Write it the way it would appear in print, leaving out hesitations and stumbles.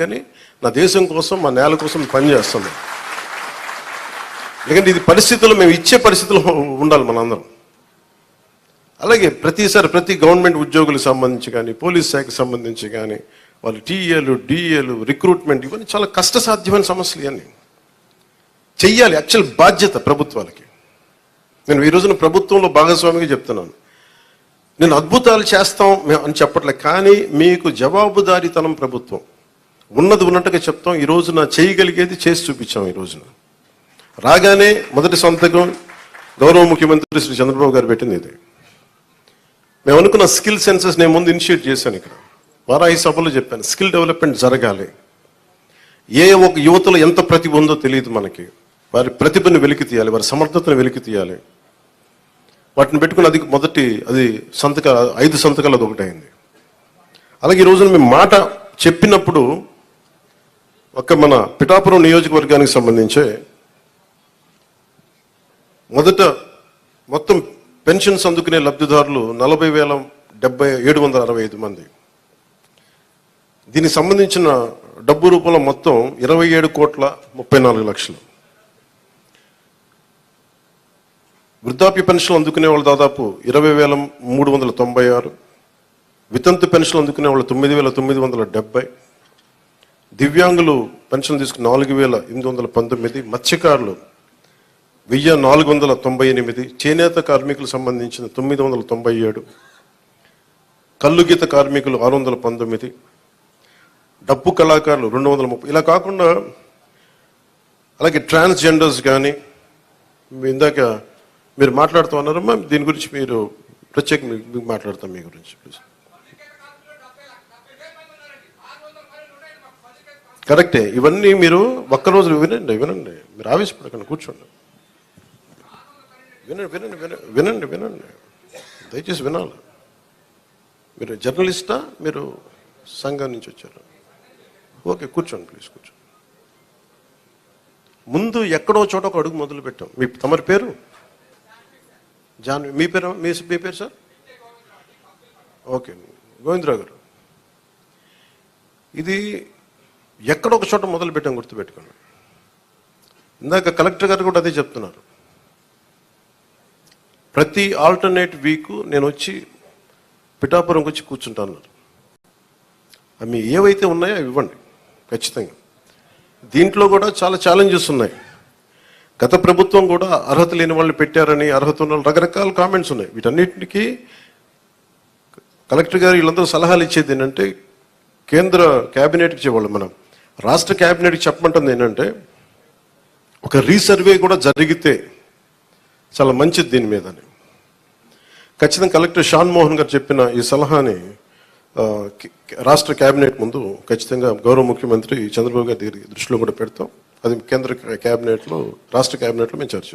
కానీ నా దేశం కోసం, మా నేల కోసం పనిచేస్తున్నాం. ఎందుకంటే ఇది పరిస్థితుల్లో మేము ఇచ్చే పరిస్థితుల్లో ఉండాలి మనందరం. అలాగే ప్రతిసారి ప్రతి గవర్నమెంట్ ఉద్యోగులకు సంబంధించి కానీ, పోలీస్ శాఖకు సంబంధించి కానీ, వాళ్ళు టీఏలు, డిఏలు, రిక్రూట్మెంట్, ఇవన్నీ చాలా కష్టసాధ్యమైన సమస్యలు. ఇవన్నీ చెయ్యాలి, యాక్చువల్ బాధ్యత ప్రభుత్వాలకి. నేను ఈ రోజున ప్రభుత్వంలో భాగస్వామిగా చెప్తున్నాను. నేను అద్భుతాలు చేస్తాం అని చెప్పట్లేదు, కానీ మీకు జవాబుదారీతనం ప్రభుత్వం ఉన్నది ఉన్నట్టుగా చెప్తాం. ఈ రోజున చేయగలిగేది చేసి చూపించాం. ఈ రోజున రాగానే మొదటి సంతకం గౌరవ ముఖ్యమంత్రి శ్రీ చంద్రబాబు గారు పెట్టింది ఇది. మేము అనుకున్న స్కిల్ సెన్సెస్ నేను ముందు ఇనిషియేట్ చేశాను. ఇక్కడ వారాహి సభలో చెప్పాను, స్కిల్ డెవలప్మెంట్ జరగాలి. ఒక యువతలో ఎంత ప్రతిభ ఉందో తెలియదు మనకి. వారి ప్రతిభను వెలికి తీయాలి, వారి సమర్థతను వెలికి తీయాలి. వాటిని పెట్టుకుని అది 5 సంతకాలు అది ఒకటైంది. అలాగే ఈ రోజున మేము మాట చెప్పినప్పుడు మన పిఠాపురం నియోజకవర్గానికి సంబంధించే మొత్తం పెన్షన్స్ అందుకునే లబ్ధిదారులు 40,765 మంది. దీనికి సంబంధించిన డబ్బు రూపంలో మొత్తం 27,34,00,000. వృద్ధాప్య పెన్షన్లు అందుకునే వాళ్ళు దాదాపు 20,396. వితంతు పెన్షన్లు అందుకునే వాళ్ళు 9,970. దివ్యాంగులు పెన్షన్ తీసుకుని 4,819. మత్స్యకారులు 1,498. చేనేత కార్మికులకు సంబంధించిన 997. కల్లుగీత కార్మికులు 619. డప్పు కళాకారులు 230. ఇలా కాకుండా అలాగే ట్రాన్స్జెండర్స్ కానీ, ఇందాక మీరు మాట్లాడుతూ ఉన్నారమ్మా, దీని గురించి మీరు ప్రత్యేకంగా మాట్లాడతాం మీ గురించి ప్లీజ్. కరెక్టే, ఇవన్నీ మీరు ఒక్కరోజు వినండి. మీరు ఆవేశపడకండి, కూర్చోండి, వినండి. దయచేసి వినాలి. మీరు జర్నలిస్టా, మీరు సంఘం నుంచి వచ్చారు? ఓకే, కూర్చోండి ప్లీజ్, కూర్చోండి. ముందు ఎక్కడో చోట ఒక అడుగు మొదలు పెట్టాం. తమరి పేరు మీ పేరు సార్? ఓకే, గోవిందరావు గారు. ఇది ఎక్కడో ఒక చోట మొదలు పెట్టాం, గుర్తుపెట్టుకోండి. ఇందాక కలెక్టర్ గారు కూడా అదే చెప్తున్నారు. ప్రతి ఆల్టర్నేట్ వీక్ నేను వచ్చి పిఠాపురంకి వచ్చి కూర్చుంటాను. అవి ఏవైతే ఉన్నాయో అవి ఇవ్వండి ఖచ్చితంగా. దీంట్లో కూడా చాలా ఛాలెంజెస్ ఉన్నాయి. గత ప్రభుత్వం కూడా అర్హత లేని వాళ్ళని పెట్టారని, అర్హత ఉన్న రకరకాల కామెంట్స్ ఉన్నాయి. వీటన్నిటికీ కలెక్టర్ గారు వీళ్ళందరూ సలహాలు ఇచ్చేది ఏంటంటే, కేంద్ర క్యాబినెట్కి ఇచ్చేవాళ్ళు, మనం రాష్ట్ర క్యాబినెట్కి చెప్పమంటుంది ఏంటంటే, ఒక రీసర్వే కూడా జరిగితే చాలా మంచిది దీని మీదని. ఖచ్చితంగా కలెక్టర్ షాన్ మోహన్ గారు చెప్పిన ఈ సలహాని రాష్ట్ర క్యాబినెట్ ముందు ఖచ్చితంగా గౌరవ ముఖ్యమంత్రి చంద్రబాబు గారి దృష్టిలో కూడా పెడతాం. అది కేంద్ర క్యాబినెట్లో, రాష్ట్ర క్యాబినెట్లో మేము చర్చ